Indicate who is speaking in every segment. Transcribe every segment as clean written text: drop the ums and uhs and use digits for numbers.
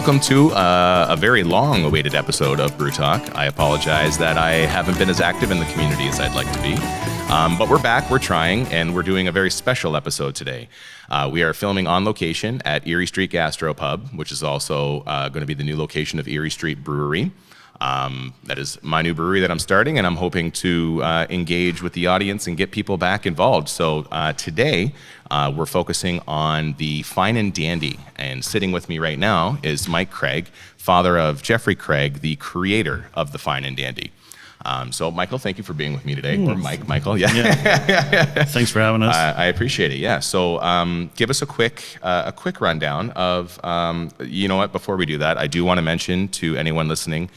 Speaker 1: welcome to a very long-awaited episode of Brew Talk. I apologize that I haven't been as active in the community as I'd like to be. But we're back, we're trying, and we're doing a very special episode today. We are filming on location at Erie Street Gastropub, which is also going to be the new location of Erie Street Brewery. That is my new brewery that I'm starting, and I'm hoping to engage with the audience and get people back involved. So today, we're focusing on the Fine and Dandy, and sitting with me right now is Mike Craig, father of Jeffrey Craig, the creator of the Fine and Dandy. So Michael, thank you for being with me today. Or Michael, yeah.
Speaker 2: Thanks for having us.
Speaker 1: I appreciate it, yeah. So give us a quick rundown of, you know what, before we do that, I do want to mention to anyone listening,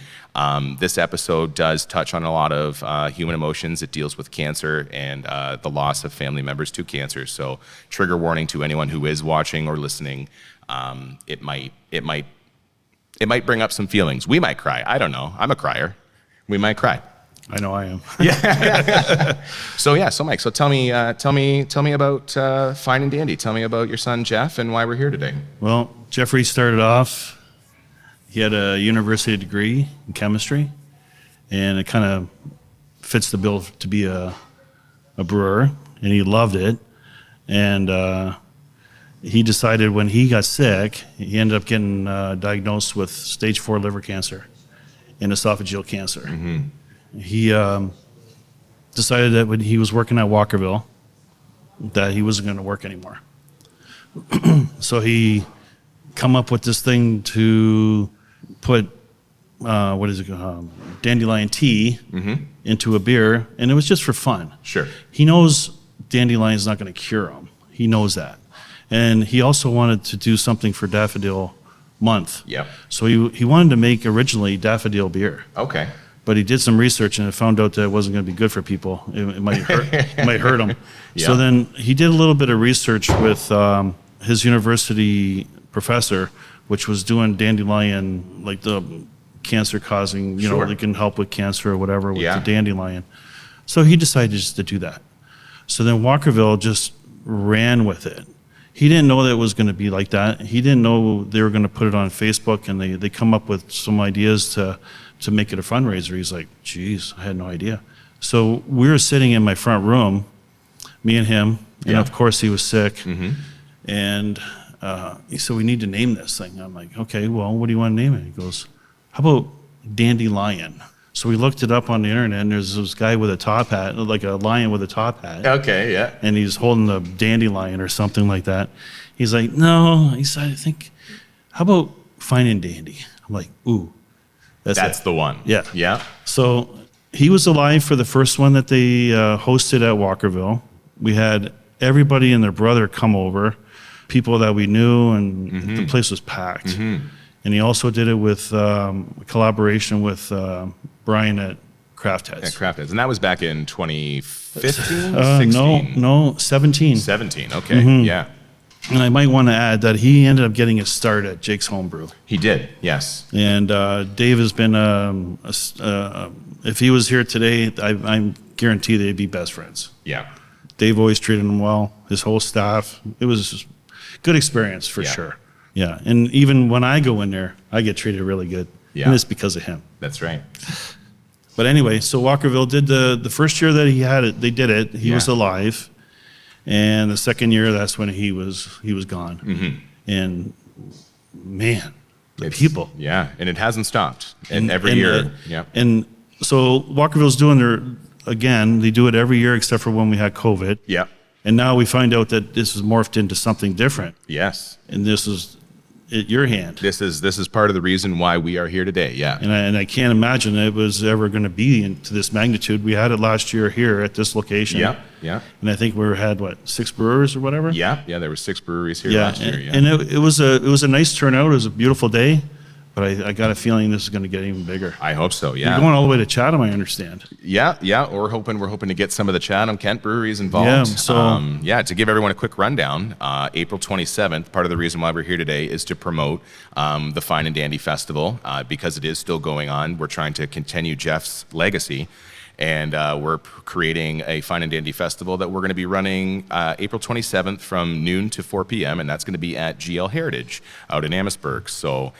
Speaker 1: this episode does touch on a lot of human emotions. It deals with cancer and the loss of family members to cancer. So trigger warning to anyone who is watching or listening. It might bring up some feelings. We might cry. I don't know. I'm a crier. We might cry.
Speaker 2: I know I am.
Speaker 1: Yeah. So Mike, so tell me about Fine and Dandy. Tell me about your son Jeff and why we're here today.
Speaker 2: Well, Jeffrey started off. He had a university degree in chemistry, and it kind of fits the bill to be a brewer, and he loved it. And he decided when he got sick, he ended up getting diagnosed with stage 4 liver cancer and esophageal cancer. Mm-hmm. He decided that when he was working at Walkerville, that he wasn't going to work anymore. So he come up with this thing to put dandelion tea into a beer, and it was just for fun.
Speaker 1: Sure.
Speaker 2: He knows dandelion's not going to cure him. He knows that. And he also wanted to do something for Daffodil Month.
Speaker 1: Yeah.
Speaker 2: So he wanted to make originally daffodil beer.
Speaker 1: Okay.
Speaker 2: But he did some research and found out that it wasn't going to be good for people. It might hurt. It might hurt them. Yeah. So then he did a little bit of research with his university professor, which was doing dandelion, like the cancer causing, you know, they can help with cancer or whatever with the dandelion. So he decided just to do that. So then Walkerville just ran with it. He didn't know that it was going to be like that. He didn't know they were going to put it on Facebook, and they come up with some ideas to make it a fundraiser. He's like, geez, I had no idea. So we were sitting in my front room, me and him, and of course he was sick. Mm-hmm. And he said, we need to name this thing. I'm like, okay, well, what do you want to name it? He goes, how about Dandelion? So we looked it up on the internet, and there's this guy with a top hat, like a lion with a top hat.
Speaker 1: Okay, yeah.
Speaker 2: And he's holding a dandelion or something like that. He's like, no. He said, I think, how about Fine and Dandy? I'm like, ooh.
Speaker 1: That's the one.
Speaker 2: Yeah.
Speaker 1: Yeah.
Speaker 2: So he was alive for the first one that they hosted at Walkerville. We had everybody and their brother come over, people that we knew, and the place was packed. Mm-hmm. And he also did it with collaboration with Brian at Craft Heads.
Speaker 1: At Craft Heads. And that was back in 2015, 16?
Speaker 2: No, 17.
Speaker 1: 17, okay, yeah.
Speaker 2: And I might want to add that he ended up getting his start at Jake's Homebrew.
Speaker 1: He did, yes.
Speaker 2: And Dave has been, if he was here today, I guarantee they'd be best friends.
Speaker 1: Yeah.
Speaker 2: Dave always treated him well, his whole staff. It was a good experience for sure. Yeah, and even when I go in there, I get treated really good. Yeah. And it's because of him.
Speaker 1: That's right.
Speaker 2: But anyway, so Walkerville did the first year that he had it, they did it, he was alive. And the second year, that's when he was gone. Mm-hmm. And man, people.
Speaker 1: Yeah, and it hasn't stopped. And every year.
Speaker 2: And so Walkerville's doing they do it every year except for when we had COVID.
Speaker 1: Yeah.
Speaker 2: And now we find out that this is morphed into something different.
Speaker 1: Yes.
Speaker 2: And this is at your hand.
Speaker 1: This is part of the reason why we are here today, yeah.
Speaker 2: And I can't imagine it was ever going to be to this magnitude. We had it last year here at this location.
Speaker 1: Yeah.
Speaker 2: And I think we had 6 brewers or whatever.
Speaker 1: Yeah. There were 6 breweries here last year. Yeah.
Speaker 2: And it was a nice turnout. It was a beautiful day. But I got a feeling this is going to get even bigger.
Speaker 1: I hope so, yeah.
Speaker 2: You're going all the way to Chatham, I understand.
Speaker 1: Yeah. We're hoping to get some of the Chatham Kent breweries involved.
Speaker 2: Yeah, so
Speaker 1: to give everyone a quick rundown, April 27th, part of the reason why we're here today is to promote the Fine and Dandy Festival because it is still going on. We're trying to continue Jeff's legacy. and we're creating a Fine and Dandy Festival that we're going to be running April 27th from noon to 4 p.m., and that's going to be at GL Heritage out in Amherstburg. So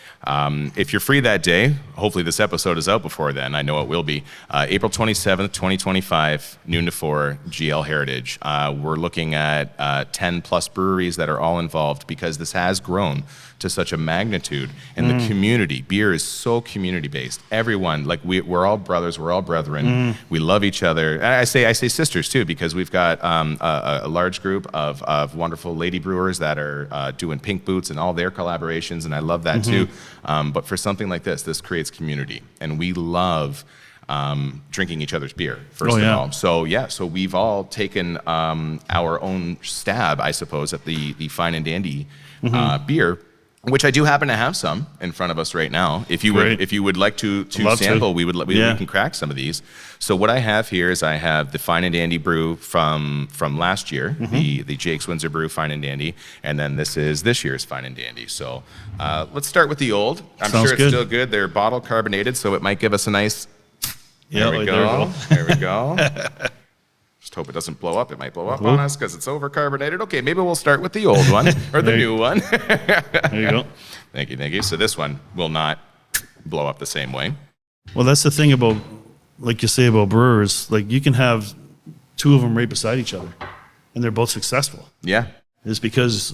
Speaker 1: if you're free that day, hopefully this episode is out before then. I know it will be. April 27th, 2025, noon to 4, GL Heritage. We're looking at 10 plus breweries that are all involved, because this has grown to such a magnitude. And the community, beer is so community-based. Everyone, like we're all brothers, we're all brethren. We love each other. And I say sisters too, because we've got a large group of wonderful lady brewers that are doing Pink Boots and all their collaborations, and I love that too. But for something like this creates community, and we love drinking each other's beer, first of all. So we've all taken our own stab, I suppose, at the Fine and Dandy beer, which I do happen to have some in front of us right now. If you would like to sample, we can crack some of these. So what I have here is I have the Fine and Dandy brew from last year, the Jake's Windsor Brew Fine and Dandy, and then this is this year's Fine and Dandy. So let's start with the old. I'm sure it's still good. They're bottle carbonated, so it might give us a nice. There we go. There we go. Just hope it doesn't blow up. It might blow up on us because it's over-carbonated. Okay, maybe we'll start with the old one or the new one.
Speaker 2: There you go.
Speaker 1: Thank you. So this one will not blow up the same way.
Speaker 2: Well, that's the thing about, like you say about brewers, like you can have two of them right beside each other, and they're both successful.
Speaker 1: Yeah.
Speaker 2: It's because,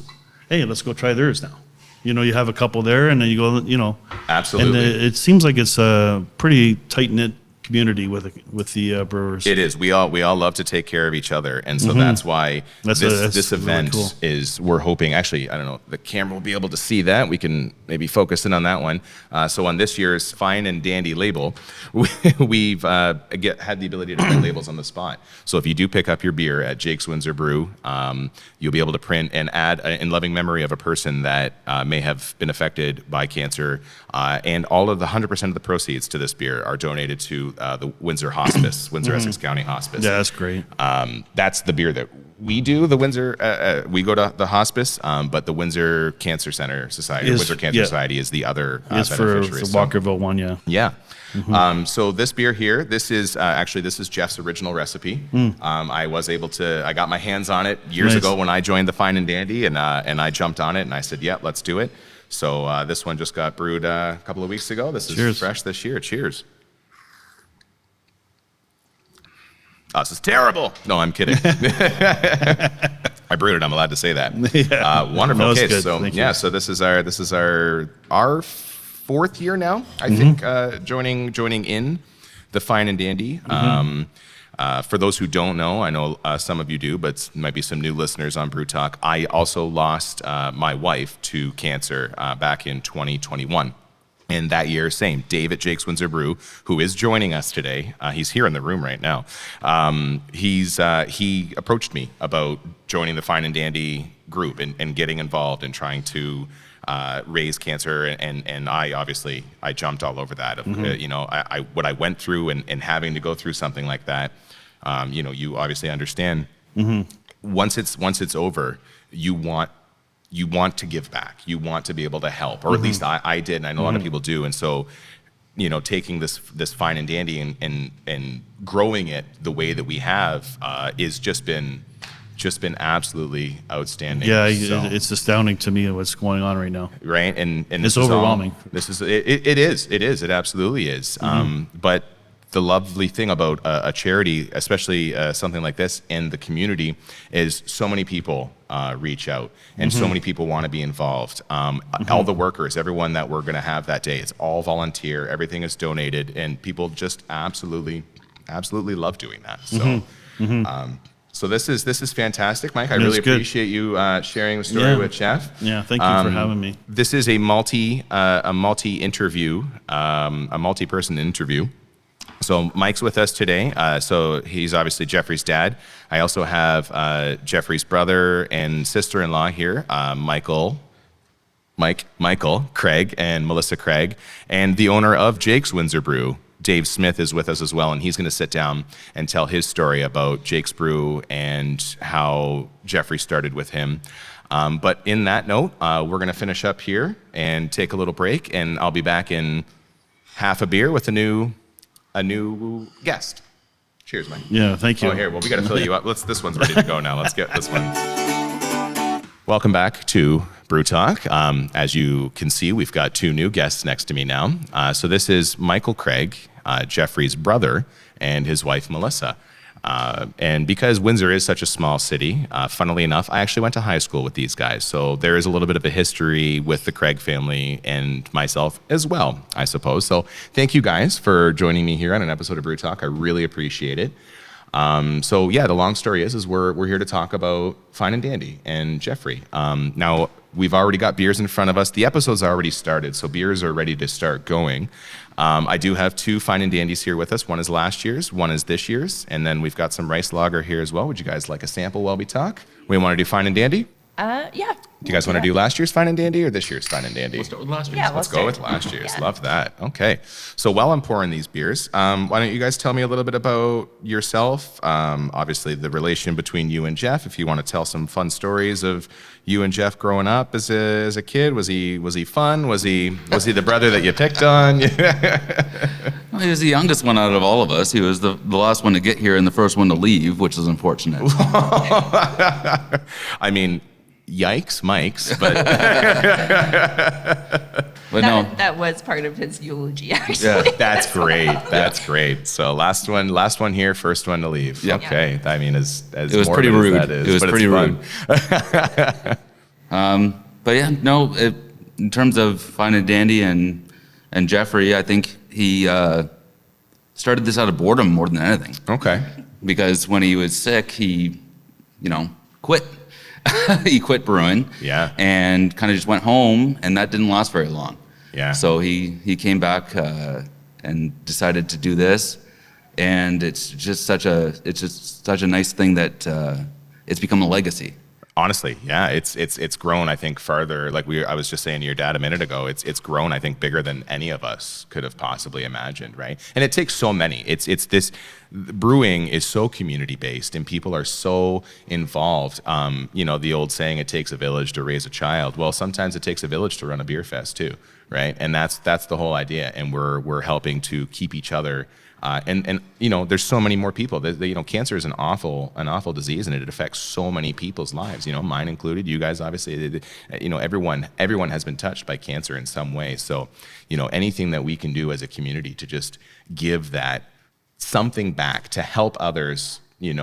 Speaker 2: hey, let's go try theirs now. You know, you have a couple there, and then you go, you know.
Speaker 1: Absolutely.
Speaker 2: And it seems like it's a pretty tight-knit community with the brewers.
Speaker 1: It is. We all love to take care of each other, and so that's why this event
Speaker 2: really cool.
Speaker 1: is. We're hoping. Actually, I don't know. The camera will be able to see that. We can maybe focus in on that one. So on this year's Fine and Dandy label, we've had the ability to print labels on the spot. So if you do pick up your beer at Jake's Windsor Brew, you'll be able to print and add in loving memory of a person that may have been affected by cancer, and all of the 100% of the proceeds to this beer are donated to the Windsor Hospice, Windsor Essex County Hospice.
Speaker 2: Yeah, that's great.
Speaker 1: That's the beer that we do. The Windsor, we go to the hospice, but the Windsor Cancer Center Society, Windsor Cancer Society, is the other beneficiary.
Speaker 2: For the Walkerville one, yeah.
Speaker 1: Yeah. So this beer here, this is Jeff's original recipe. I got my hands on it years ago when I joined the Fine and Dandy, and I jumped on it and I said, yeah, let's do it. So this one just got brewed a couple of weeks ago. This is fresh this year. Cheers. Oh, this is terrible. No, I'm kidding. I brewed it. I'm allowed to say that. Wonderful. Okay, so this is our fourth year now, I think, joining in the Fine and Dandy. For those who don't know, I know some of you do, but might be some new listeners on Brew Talk. I also lost my wife to cancer back in 2021. And that year, same, Dave at Jake's Windsor Brew, who is joining us today. He's here in the room right now. He approached me about joining the Fine and Dandy group and getting involved and trying to raise cancer. And I jumped all over that. What I went through and having to go through something like that, you obviously understand. Once it's over, you want to give back. You want to be able to help, or at least I did, and I know a lot of people do. And so, taking this Fine and Dandy and growing it the way that we have is just been absolutely outstanding.
Speaker 2: Yeah, it's astounding to me what's going on right now.
Speaker 1: Right, and
Speaker 2: it's overwhelming.
Speaker 1: It is. It absolutely is. But the lovely thing about a charity, especially something like this in the community, is so many people reach out and so many people want to be involved. All the workers, everyone that we're going to have that day, it's all volunteer. Everything is donated, and people just absolutely love doing that. So, so this is fantastic, Mike. I really appreciate you sharing the story with Jeff.
Speaker 2: Yeah, thank you for having me.
Speaker 1: This is a multi-person interview. So Mike's with us today. So he's obviously Jeffrey's dad. I also have Jeffrey's brother and sister-in-law here, Michael, Craig, and Melissa Craig, and the owner of Jake's Windsor Brew, Dave Smith, is with us as well, and he's going to sit down and tell his story about Jake's Brew and how Jeffrey started with him. But in that note, we're going to finish up here and take a little break, and I'll be back in half a beer with a new guest. Cheers, Mike.
Speaker 2: Yeah, thank you.
Speaker 1: Oh, here. Well, we got to fill you up. This one's ready to go now. Let's get this one. Welcome back to Brew Talk. As you can see, we've got 2 new guests next to me now. So this is Michael Craig, Jeffrey's brother, and his wife, Melissa. And because Windsor is such a small city, funnily enough, I actually went to high school with these guys. So there is a little bit of a history with the Craig family and myself as well, I suppose. So thank you guys for joining me here on an episode of Brew Talk. I really appreciate it. So yeah, the long story is we're here to talk about Fine and Dandy and Jeffrey. Now we've already got beers in front of us. The episode's already started, so beers are ready to start going. I do have 2 Fine and Dandies here with us. One is last year's, one is this year's, and then we've got some rice lager here as well. Would you guys like a sample while we talk? We want to do Fine and Dandy?
Speaker 3: Yeah.
Speaker 1: Do you guys want to do last year's Fine and Dandy or this year's Fine and Dandy?
Speaker 4: We'll start with last year's.
Speaker 3: Yeah,
Speaker 1: Let's go with last year's. Love that. Okay. So while I'm pouring these beers, why don't you guys tell me a little bit about yourself? Obviously, the relation between you and Jeff. If you want to tell some fun stories of you and Jeff growing up as a kid, was he fun? Was he the brother that you picked on?
Speaker 4: Well, he was the youngest one out of all of us. He was the last one to get here and the first one to leave, which is unfortunate.
Speaker 1: I mean, yikes, Mike's, but
Speaker 4: But no,
Speaker 3: That was part of his eulogy, actually.
Speaker 4: yeah,
Speaker 1: that's great. That's great. So last one here, first one to leave.
Speaker 4: Yep.
Speaker 1: Okay. I mean, as
Speaker 4: it was
Speaker 1: morbid
Speaker 4: pretty
Speaker 1: as
Speaker 4: rude.
Speaker 1: that is,
Speaker 4: It was
Speaker 1: but
Speaker 4: pretty
Speaker 1: it's fun.
Speaker 4: rude. But yeah, no. In terms of Fine and Dandy and Jeffrey, I think he started this out of boredom more than anything.
Speaker 1: Okay.
Speaker 4: Because when he was sick, he, quit. He quit brewing.
Speaker 1: Yeah.
Speaker 4: And kind of just went home, and that didn't last very long.
Speaker 1: Yeah.
Speaker 4: So he came back and decided to do this, and it's just such a nice thing that it's become a legacy.
Speaker 1: Honestly, yeah, it's grown, I think, farther. Like I was just saying to your dad a minute ago, it's grown, I think, bigger than any of us could have possibly imagined, right? And it takes so many. It's this brewing is so community based, and people are so involved. The old saying, "It takes a village to raise a child." Well, sometimes it takes a village to run a beer fest too, right? And that's the whole idea. And we're helping to keep each other. And there's so many more people. Cancer is an awful disease, and it affects so many people's lives. Mine included. You guys, obviously, everyone has been touched by cancer in some way. So, anything that we can do as a community to just give that something back to help others,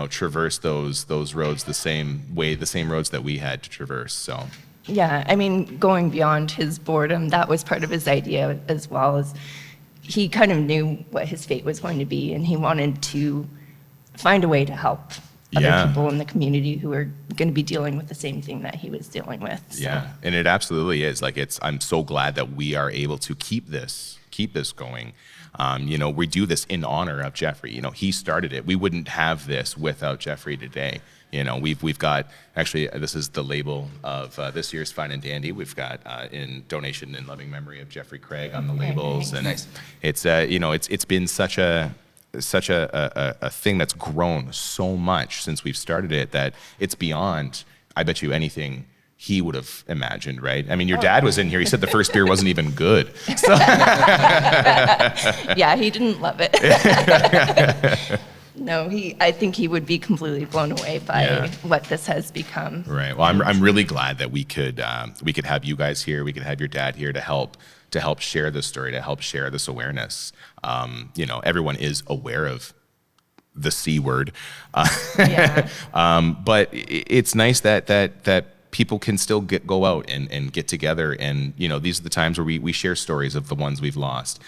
Speaker 1: traverse those roads the same roads that we had to traverse. So.
Speaker 3: Yeah, I mean, going beyond his boredom, that was part of his idea as well. As he kind of knew what his fate was going to be, and he wanted to find a way to help other people in the community who are going to be dealing with the same thing that he was dealing with. So.
Speaker 1: Yeah, and it absolutely is. I'm so glad that we are able to keep this going. We do this in honor of Jeffrey. He started it. We wouldn't have this without Jeffrey today. We've got, actually, this is the label of this year's Fine and Dandy. We've got in donation in loving memory of Jeffrey Craig on the labels, and
Speaker 4: Nice.
Speaker 1: it's been such a thing that's grown so much since we've started it that it's beyond, I bet you, anything he would have imagined, right? I mean, your dad was in here. He said the first beer wasn't even good. So.
Speaker 3: Yeah, he didn't love it. No, I think he would be completely blown away by what this has become.
Speaker 1: Right. Well, I'm really glad that we could have you guys here. We could have your dad here to help share this story, to help share this awareness. Everyone is aware of the C word, but it's nice that people can still go out and get together, and these are the times where we share stories of the ones we've lost.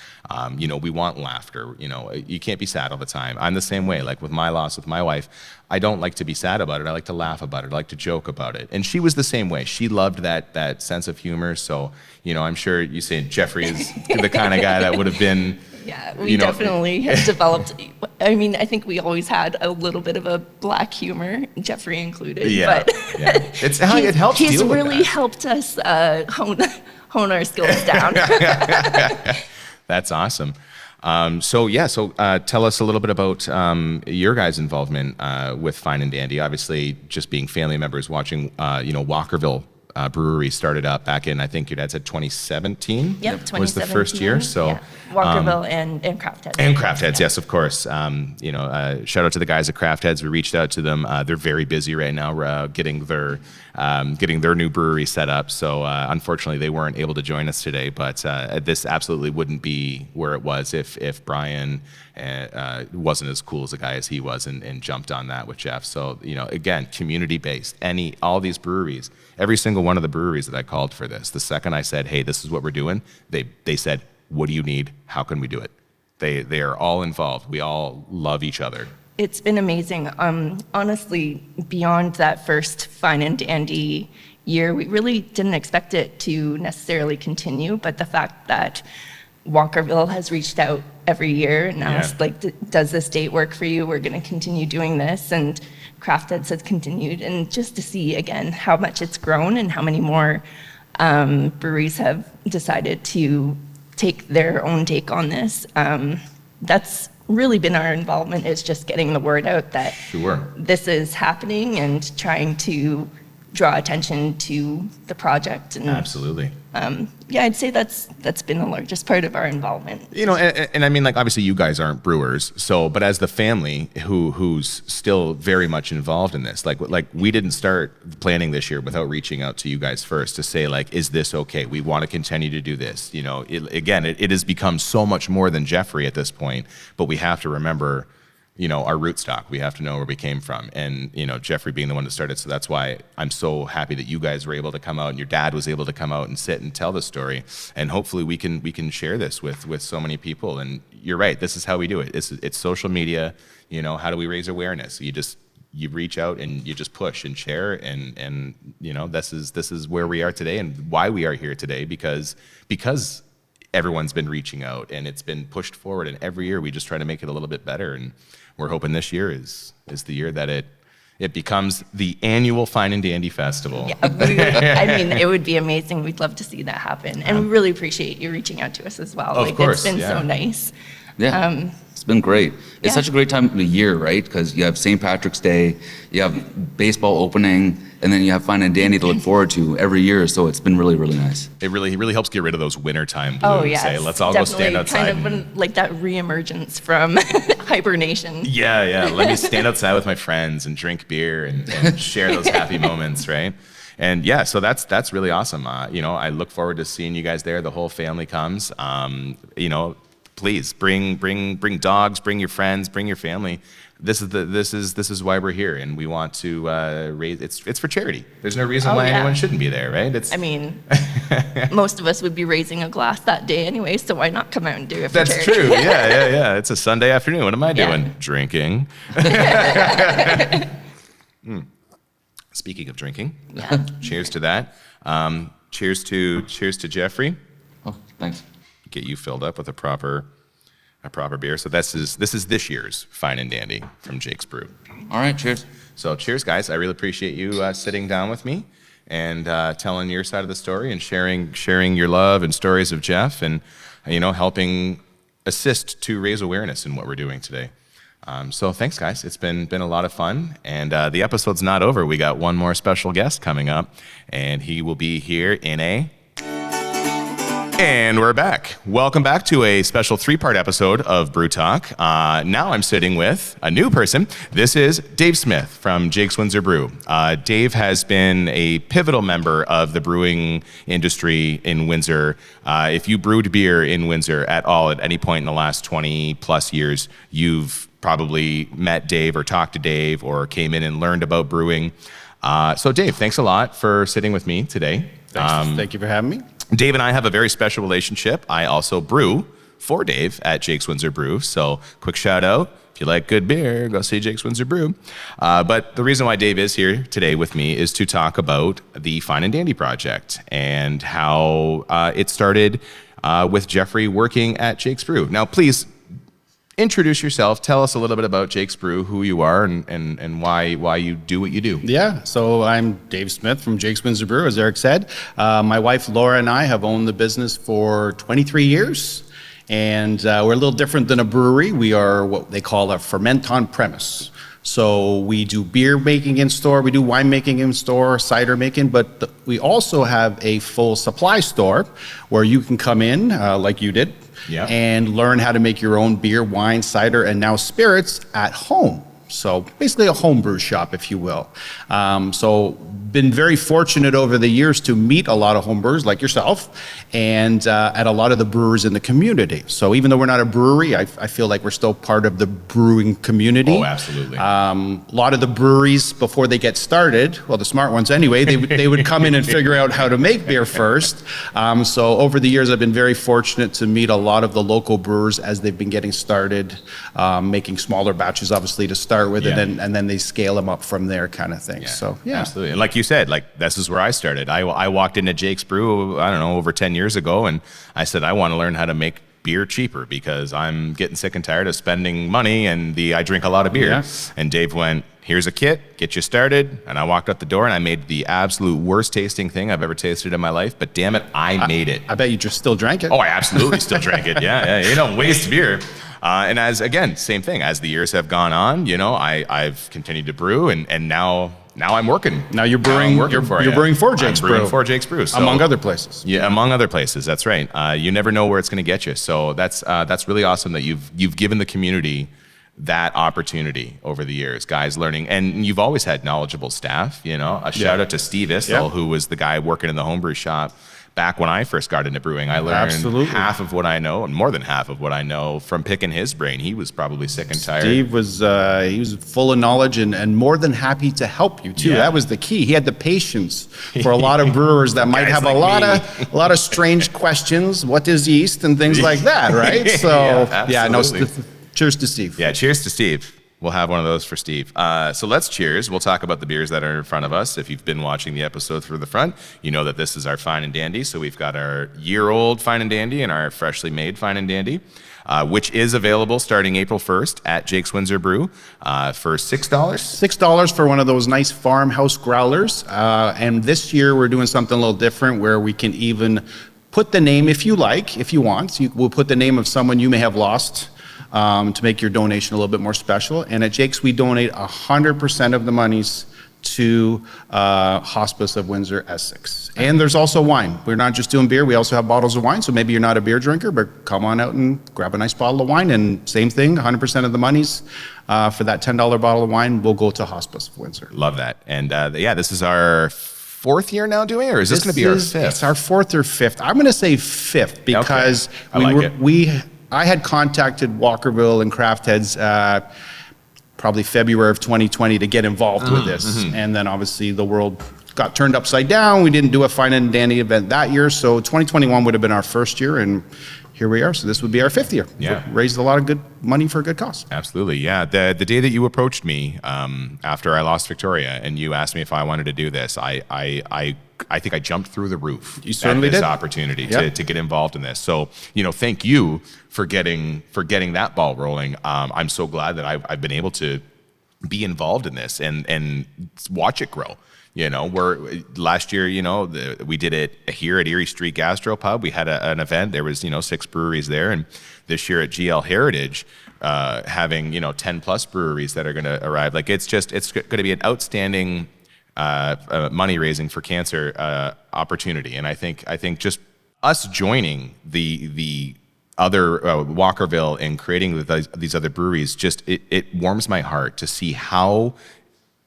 Speaker 1: We want laughter. You can't be sad all the time. I'm the same way. Like with my loss with my wife, I don't like to be sad about it. I like to laugh about it. I like to joke about it. And she was the same way. She loved that sense of humor. So I'm sure you say Jeffrey is the kind of guy that would have been.
Speaker 3: Yeah, we definitely have developed. I mean, I think we always had a little bit of a black humor, Jeffrey included.
Speaker 1: Yeah,
Speaker 3: but
Speaker 1: it's how it helps.
Speaker 3: He's
Speaker 1: deal with
Speaker 3: really
Speaker 1: that.
Speaker 3: helped us hone our skills down.
Speaker 1: That's awesome. So tell us a little bit about your guys' involvement with Fine and Dandy. Obviously, just being family members, watching Walkerville brewery started up back in, I think your dad said 2017.
Speaker 3: Yep, 2017
Speaker 1: was the first year. So
Speaker 3: yeah. Walkerville and Craft Heads.
Speaker 1: And Craft Heads,
Speaker 3: Yeah.
Speaker 1: yes, of course. Shout out to the guys at Craft Heads. We reached out to them. They're very busy right now, getting their new brewery set up. So unfortunately, they weren't able to join us today. But this absolutely wouldn't be where it was if Brian wasn't as cool as a guy as he was and jumped on that with Jeff. So again, community based. All these breweries, every single one of the breweries that I called for this, the second I said, "Hey, this is what we're doing," they said, "What do you need? How can we do it?" They are all involved. We all love each other.
Speaker 3: It's been amazing. Honestly, beyond that first Fine and Dandy year, we really didn't expect it to necessarily continue, but the fact that Walkerville has reached out every year and asked, does this date work for you? We're going to continue doing this. And Craft Heads has continued. And just to see, again, how much it's grown and how many more breweries have decided to take their own take on this. That's really been our involvement, is just getting the word out that this is happening and trying to draw attention to the project. And
Speaker 1: Absolutely.
Speaker 3: I'd say that's been the largest part of our involvement.
Speaker 1: And I mean, obviously you guys aren't brewers, but as the family who's still very much involved in this, like we didn't start planning this year without reaching out to you guys first to say, is this okay? We want to continue to do this. It has become so much more than Jeffrey at this point, but we have to remember, our root stock. We have to know where we came from. And, Jeffrey being the one that started. So that's why I'm so happy that you guys were able to come out and your dad was able to come out and sit and tell the story. And hopefully we can share this with so many people. And you're right. This is how we do it. It's social media. How do we raise awareness? You reach out and you just push and share. And this is where we are today and why we are here today, because everyone's been reaching out and it's been pushed forward. And every year we just try to make it a little bit better. And we're hoping this year is the year that it becomes the annual Fine and Dandy Festival.
Speaker 3: Yeah, it would be amazing. We'd love to see that happen. And we really appreciate you reaching out to us as well.
Speaker 1: Of course,
Speaker 3: it's been so nice.
Speaker 4: Yeah, it's been great. It's such a great time of the year, right? Because you have St. Patrick's Day, you have baseball opening, and then you have Fine and Dandy to look forward to every year. So it's been really, really nice.
Speaker 1: It really helps get rid of those wintertime blues.
Speaker 3: Oh, yeah.
Speaker 1: Let's all go stand outside.
Speaker 3: Kind of like that reemergence from hibernation.
Speaker 1: Yeah. Let me stand outside with my friends and drink beer and share those happy moments, right? And yeah, so that's really awesome. I look forward to seeing you guys there. The whole family comes. Please bring dogs, bring your friends, bring your family. This is why we're here, and we want to raise. It's for charity. There's no reason why anyone shouldn't be there, right?
Speaker 3: Most of us would be raising a glass that day anyway, so why not come out and do it for
Speaker 1: That's
Speaker 3: charity?
Speaker 1: true. Yeah. It's a Sunday afternoon. What am I doing? Drinking. Speaking of drinking, cheers to that. Cheers to Jeffrey.
Speaker 4: Oh, thanks.
Speaker 1: Get you filled up with a proper beer. So this is this year's Fine and Dandy from Jake's Brew.
Speaker 4: All right, cheers.
Speaker 1: So cheers, guys. I really appreciate you sitting down with me and telling your side of the story and sharing your love and stories of Jeff and helping assist to raise awareness in what we're doing today. So thanks, guys. It's been a lot of fun, and the episode's not over. We got one more special guest coming up, and he will be here And we're back. Welcome back to a special 3-part episode of Brew Talk. Now I'm sitting with a new person. This is Dave Smith from Jake's Windsor Brew. Dave has been a pivotal member of the brewing industry in Windsor. If you brewed beer in Windsor at all at any point in the last 20 plus years, you've probably met Dave or talked to Dave or came in and learned about brewing. So Dave, thanks a lot for sitting with me today.
Speaker 5: Thank you for having me.
Speaker 1: Dave and I have a very special relationship. I also brew for Dave at Jake's Windsor Brew. So quick shout out. If you like good beer, go see Jake's Windsor Brew. But the reason why Dave is here today with me is to talk about the Fine and Dandy project and how it started with Jeffrey working at Jake's Brew. Now, please introduce yourself. Tell us a little bit about Jake's Brew, who you are, and why you do what you do.
Speaker 5: Yeah, so I'm Dave Smith from Jake's Windsor Brew, as Eric said. My wife Laura and I have owned the business for 23 years, and we're a little different than a brewery. We are what they call a ferment on premise. So we do beer making in store, we do wine making in store, cider making, but we also have a full supply store where you can come in, like you did,
Speaker 1: Yeah.
Speaker 5: and learn how to make your own beer, wine, cider, and now spirits at home. So basically a homebrew shop, if you will. So been very fortunate over the years to meet a lot of homebrewers like yourself and at a lot of the brewers in the community. So even though we're not a brewery, I feel like we're still part of the brewing community.
Speaker 1: Oh, absolutely.
Speaker 5: A lot of the breweries, before they get started, well, the smart ones anyway, they would come in and figure out how to make beer first. So over the years, I've been very fortunate to meet a lot of the local brewers as they've been getting started, making smaller batches, obviously, to start with,
Speaker 1: Yeah.
Speaker 5: and then they scale them up from there, kind of thing. So yeah,
Speaker 1: Absolutely. And like you said, like this is where I started. I walked into Jake's Brew, I don't know, over 10 years ago, and I said, I want to learn how to make beer cheaper because I'm getting sick and tired of spending money and I drink a lot of beer.
Speaker 5: Yeah.
Speaker 1: And Dave went, here's a kit, get you started. And I walked out the door and I made the absolute worst tasting thing I've ever tasted in my life. But damn it, I made it.
Speaker 5: I bet you just still drank it.
Speaker 1: Oh, I absolutely still drank it. Yeah, you don't waste beer. And again, same thing. As the years have gone on, I've continued to brew, and now I'm working.
Speaker 5: Now you're brewing.
Speaker 1: Now I'm working
Speaker 5: You're brewing for Jake's
Speaker 1: I'm brewing
Speaker 5: Brew.
Speaker 1: for Jake's Brew, so,
Speaker 5: Among other places.
Speaker 1: Yeah, among other places. That's right. You never know where it's going to get you. So that's really awesome that you've given the community that opportunity over the years, guys learning, and you've always had knowledgeable staff. A shout out to Steve Issel, who was the guy working in the homebrew shop. Back when I first got into brewing, I learned half of what I know, and more than half of what I know from picking his brain. He was probably sick and tired.
Speaker 5: Steve was he was full of knowledge and more than happy to help you too.
Speaker 1: Yeah.
Speaker 5: That was the key. He had the patience for a lot of brewers that might
Speaker 1: Guys
Speaker 5: have
Speaker 1: like
Speaker 5: a lot of strange questions. What is yeast and things like that, right? So
Speaker 1: absolutely.
Speaker 5: Cheers to Steve.
Speaker 1: Yeah, cheers to Steve. We'll have one of those for Steve. So let's cheers. We'll talk about the beers that are in front of us. If you've been watching the episode through the front, you know that this is our Fine and Dandy. So we've got our year-old Fine and Dandy and our freshly made Fine and Dandy, which is available starting April 1st at Jake's Windsor Brew for $6.
Speaker 5: $6 for one of those nice farmhouse growlers. And this year we're doing something a little different where we can even put the name, if you want. We'll put the name of someone you may have lost. To make your donation a little bit more special. And at Jake's, we donate 100% of the monies to Hospice of Windsor, Essex. And there's also wine. We're not just doing beer, we also have bottles of wine. So maybe you're not a beer drinker, but come on out and grab a nice bottle of wine. And same thing, 100% of the monies for that $10 bottle of wine will go to Hospice of Windsor.
Speaker 1: Love that. And this is our fourth year now doing it, or is this going to be our fifth?
Speaker 5: It's our fourth or fifth. I'm going to say fifth because
Speaker 1: Okay.
Speaker 5: I had contacted Walkerville and Craft Heads probably February of 2020 to get involved with this. And then obviously the world got turned upside down. We didn't do a Fine and Dandy event that year. So 2021 would have been our first year, and here we are. So this would be our fifth year.
Speaker 1: Yeah.
Speaker 5: Raised a lot of good money for a good cause.
Speaker 1: Absolutely, yeah. The day that you approached me after I lost Victoria and you asked me if I wanted to do this, I think I jumped through the roof.
Speaker 5: You certainly
Speaker 1: at this
Speaker 5: did.
Speaker 1: opportunity
Speaker 5: Yep.
Speaker 1: to get involved in this. So, thank you for getting that ball rolling. I'm so glad that I've been able to be involved in this and watch it grow. Last year, we did it here at Erie Street Gastro Pub. We had an event. There was 6 breweries there, and this year at GL Heritage, having 10 plus breweries that are going to arrive. Like it's going to be an outstanding money raising for cancer opportunity, and I think just us joining the other Walkerville and creating these other breweries, just it warms my heart to see how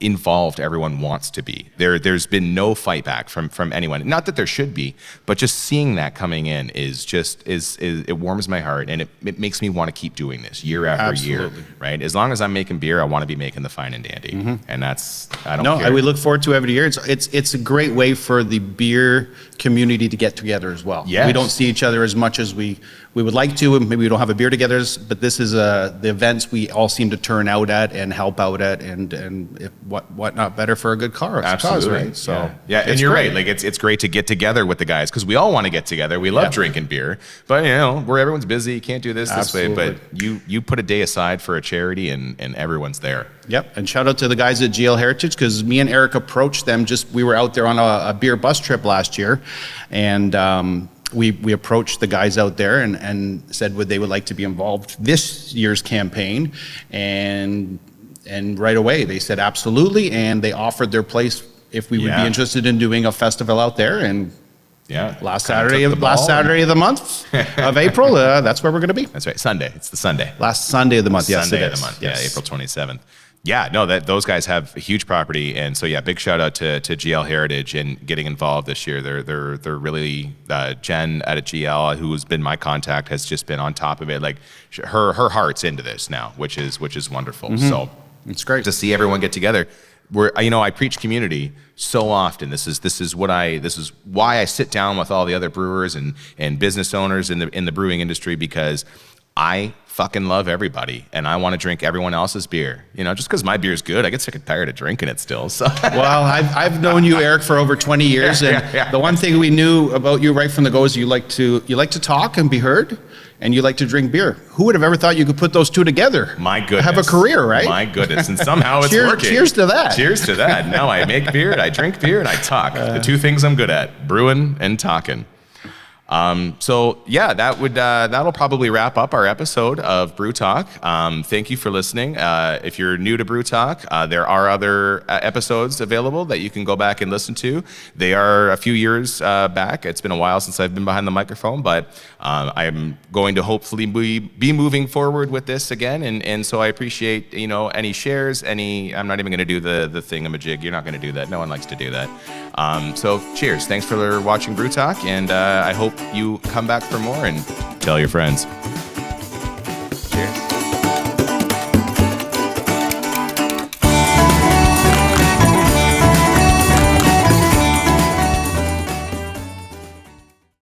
Speaker 1: involved everyone wants to be. There's been no fight back from anyone. Not that there should be, but just seeing that coming in is it warms my heart, and it makes me want to keep doing this year after year. Right? As long as I'm making beer, I want to be making the Fine and Dandy, and that's I don't care.
Speaker 5: We look forward to every year. It's a great way for the beer community to get together as well.
Speaker 1: Yes.
Speaker 5: We don't see each other as much as we would like to. Maybe we don't have a beer together, but this is the events we all seem to turn out at and help out at, and if, what not better for a good cause?
Speaker 1: Absolutely.
Speaker 5: Right? So
Speaker 1: yeah, and you're right. Like it's great to get together with the guys because we all want to get together. We love drinking beer, but where everyone's busy, you can't do this way. But you put a day aside for a charity, and everyone's there.
Speaker 5: Yep, and shout out to the guys at GL Heritage because me and Eric approached them. We were out there on a beer bus trip last year, and we approached the guys out there and said they would like to be involved this year's campaign, and And right away, they said absolutely, and they offered their place if we would
Speaker 1: Yeah.
Speaker 5: be interested in doing a festival out there. And
Speaker 1: Yeah.
Speaker 5: last
Speaker 1: Kinda
Speaker 5: Saturday,
Speaker 1: took the ball
Speaker 5: of the month of April, that's where we're going to be.
Speaker 1: That's right. Sunday. It's the Sunday.
Speaker 5: Last Sunday of the month, yes,
Speaker 1: Sunday
Speaker 5: it
Speaker 1: of
Speaker 5: is.
Speaker 1: the month.
Speaker 5: Yes.
Speaker 1: Yeah, April 27th. Yeah, no, those guys have a huge property, and so yeah, big shout out to GL Heritage and getting involved this year. They're really Jen at GL, who's been my contact, has just been on top of it. Like her heart's into this now, which is wonderful. So
Speaker 5: It's great.
Speaker 1: to see everyone get together. I preach community so often. This is why I sit down with all the other brewers and business owners in the brewing industry, because I fucking love everybody and I want to drink everyone else's beer. Just because my beer is good, I get sick and tired of drinking it still. So
Speaker 5: Well, I've known you, Eric, for over 20 years, and
Speaker 1: Yeah.
Speaker 5: the one thing we knew about you right from the go is you like to talk and be heard, and you like to drink beer. Who would have ever thought you could put those two together?
Speaker 1: my goodness,
Speaker 5: Have a career, right?
Speaker 1: My goodness, and somehow it's
Speaker 5: Cheers-
Speaker 1: working.
Speaker 5: cheers to that.
Speaker 1: Cheers to that. Now I make beer, I drink beer, and I talk. The two things I'm good at: brewing and talking. So yeah, that'll probably wrap up our episode of Brew Talk. Thank you for listening. If you're new to Brew Talk, there are other episodes available that you can go back and listen to. They are a few years back. It's been a while since I've been behind the microphone, but I'm going to hopefully be moving forward with this again. And so I appreciate any shares. I'm not even going to do the thingamajig. You're not going to do that. No one likes to do that. So cheers. Thanks for watching Brew Talk, and I hope you come back for more and tell your friends.